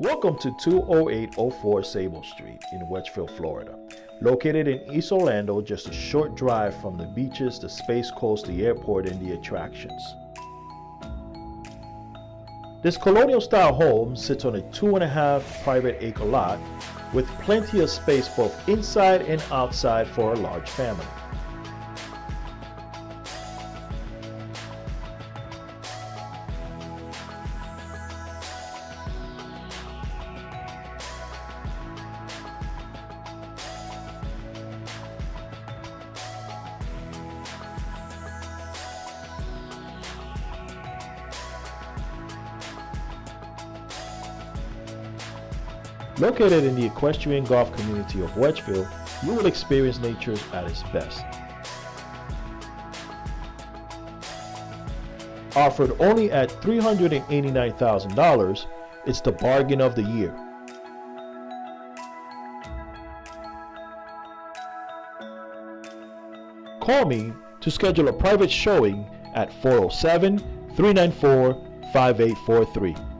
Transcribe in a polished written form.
Welcome to 20804 Sabal Street in Wedgeville, Florida. Located in East Orlando, just a short drive from the beaches, the Space Coast, the airport, and the attractions. This colonial style home sits on a 2.5 private acre lot with plenty of space both inside and outside for a large family. Located in the equestrian golf community of Wedgeville, you will experience nature at its best. Offered only at $389,000, it's the bargain of the year. Call me to schedule a private showing at 407-394-5843.